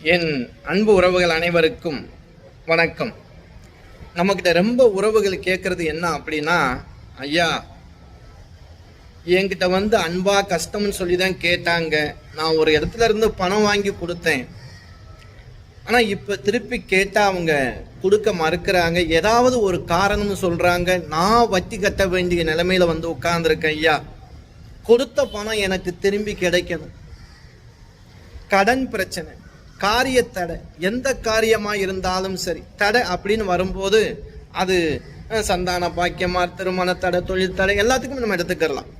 என் அன்பு உறவுகள் அனைவருக்கும் வணக்கம். நம்மக்கிட்ட ரொம்ப உறவுகள் கேட்குறது என்ன அப்படின்னா, ஐயா என்கிட்ட அன்பா கஷ்டம்னு சொல்லி தான் கேட்டாங்க. நான் ஒரு இடத்துல இருந்து பணம் வாங்கி கொடுத்தேன். ஆனால் இப்போ திருப்பி கேட்டால் அவங்க கொடுக்க மறுக்கிறாங்க. ஏதாவது ஒரு காரணம்னு சொல்கிறாங்க. நான் வட்டி கட்ட வேண்டிய நிலைமையில உட்கார்ந்துருக்கேன். ஐயா கொடுத்த பணம் எனக்கு திரும்பி கிடைக்கணும். கடன் பிரச்சனை, காரிய தடை, எந்த காரியமாக இருந்தாலும் சரி தடை அப்படின்னு வரும்போது அது சந்தான பாக்கியமா, திருமண தடை, தொழில் தடை எல்லாத்துக்கும் நம்ம எடுத்துக்கலாம்.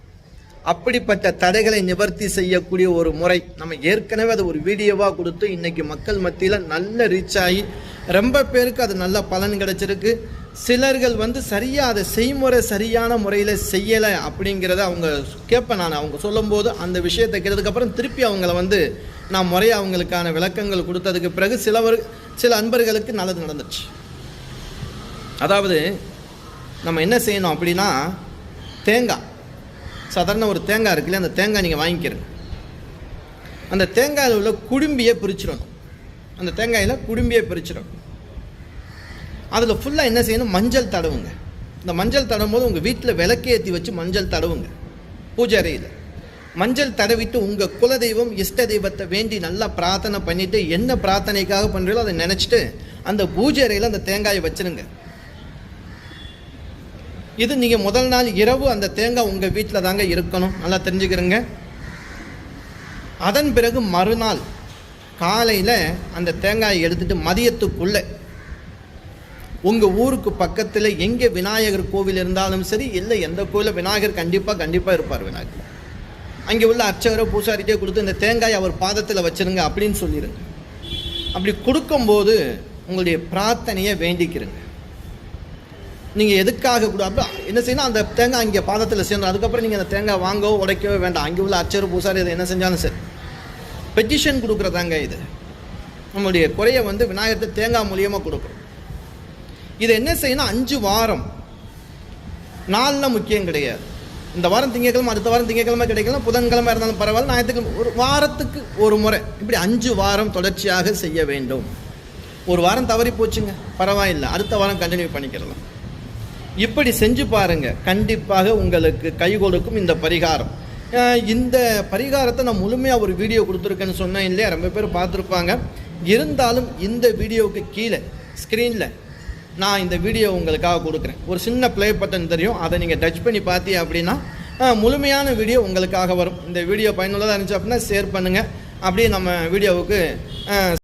அப்படிப்பட்ட தடைகளை நிவர்த்தி செய்யக்கூடிய ஒரு முறை நம்ம ஏற்கனவே அது ஒரு வீடியோவாக கொடுத்து இன்னைக்கு மக்கள் மத்தியில் நல்ல ரீச் ஆகி ரொம்ப பேருக்கு அது நல்ல பலன் கிடைச்சிருக்கு. சிலர்கள் சரியாக அதை செய்முறை சரியான முறையில் செய்யலை அப்படிங்கிறத அவங்க கேட்பேன். நான் அவங்க சொல்லும்போது அந்த விஷயத்தை கேட்டதுக்கப்புறம் திருப்பி அவங்கள நான் முறையாக அவங்களுக்கான விளக்கங்கள் கொடுத்ததுக்கு பிறகு சில அன்பர்களுக்கு நல்லது நடந்துச்சு. அதாவது நம்ம என்ன செய்யணும் அப்படின்னா, தேங்காய், சாதாரண ஒரு தேங்காய் இருக்குல்ல, அந்த தேங்காய் நீங்கள் வாங்கிக்கிறேன். அந்த தேங்காயில் உள்ள குடும்பியை பிரிச்சிடணும். அந்த தேங்காயில் குடும்பியை பிரிச்சிடணும். அதில் ஃபுல்லாக என்ன செய்யணும், மஞ்சள் தடவுங்க. இந்த மஞ்சள் தடவும் போது உங்கள் வீட்டில் விளக்கேற்றி வச்சு மஞ்சள் தடவுங்க. பூஜை அறையில் மஞ்சள் தடவிட்டு உங்கள் குலதெய்வம் இஷ்ட தெய்வத்தை வேண்டி நல்லா பிரார்த்தனை பண்ணிவிட்டு என்ன பிரார்த்தனைக்காக பண்ணுறீங்களோ அதை நினச்சிட்டு அந்த பூஜை அறையில் அந்த தேங்காயை வச்சுருங்க. இது நீங்கள் முதல் நாள் இரவு அந்த தேங்காய் உங்கள் வீட்டில் தாங்க இருக்கணும், நல்லா தெரிஞ்சுக்கிறங்க. அதன் பிறகு மறுநாள் காலையில் அந்த தேங்காயை எடுத்துகிட்டு மதியத்துக்குள்ளே உங்கள் ஊருக்கு பக்கத்தில் எங்கே விநாயகர் கோவில் இருந்தாலும் சரி, இல்லை எந்த கோவிலில் விநாயகர் கண்டிப்பாக இருப்பார். விநாயகர் அங்கே உள்ள அர்ச்சகரை பூசாரிட்டே கொடுத்து இந்த தேங்காயை அவர் பாதத்தில் வச்சுருங்க அப்படின்னு சொல்லிடுங்க. அப்படி கொடுக்கும்போது உங்களுடைய பிரார்த்தனையை வேண்டிக்கிறங்க. நீங்கள் எதுக்காக கூட அப்போ என்ன செய்யணும், அந்த தேங்காய் அங்கே பாதத்தில் சேர்ந்தோம். அதுக்கப்புறம் நீங்கள் அந்த தேங்காய் வாங்கவோ உடைக்கவோ வேண்டாம். அங்கே உள்ள அர்ச்சகர் பூசாரி இதை என்ன செஞ்சாலும் சரி பெட்டிஷன் கொடுக்குறதாங்க. இது நம்மளுடைய குறையை விநாயகர்கிட்ட தேங்காய் மூலியமாக கொடுக்குறோம். இதை என்ன செய்யணும், 5 வாரம், நாளில் முக்கியம் கிடையாது. இந்த வாரம் திங்கக்கிழமை, அடுத்த வாரம் திங்கக்கிழமை கிடைக்கலாம், புதன்கிழமை இருந்தாலும் பரவாயில்ல, ஞாயிற்றுக்கிழமை, ஒரு வாரத்துக்கு ஒரு முறை, இப்படி 5 வாரம் தொடர்ச்சியாக செய்ய வேண்டும். ஒரு வாரம் தவறி போச்சுங்க, பரவாயில்லை, அடுத்த வாரம் கண்டினியூ பண்ணிக்கலாம். இப்படி செஞ்சு பாருங்க, கண்டிப்பாக உங்களுக்கு கை கொடுக்கும் இந்த பரிகாரம். இந்த பரிகாரத்தை நான் முழுமையாக ஒரு வீடியோ கொடுத்துருக்கேன்னு சொன்னேன் இல்லையா, ரொம்ப பேர் பார்த்துருப்பாங்க. இருந்தாலும் இந்த வீடியோவுக்கு கீழே ஸ்க்ரீனில் நான் இந்த வீடியோ உங்களுக்காக கொடுக்குறேன். ஒரு சின்ன ப்ளே பட்டன் தெரியும், அதை நீங்கள் டச் பண்ணி பார்த்தீங்க அப்படின்னா முழுமையான வீடியோ உங்களுக்காக வரும். இந்த வீடியோ பயனுள்ளதாக இருந்துச்சு அப்படின்னா ஷேர் பண்ணுங்கள். அப்படியே நம்ம வீடியோவுக்கு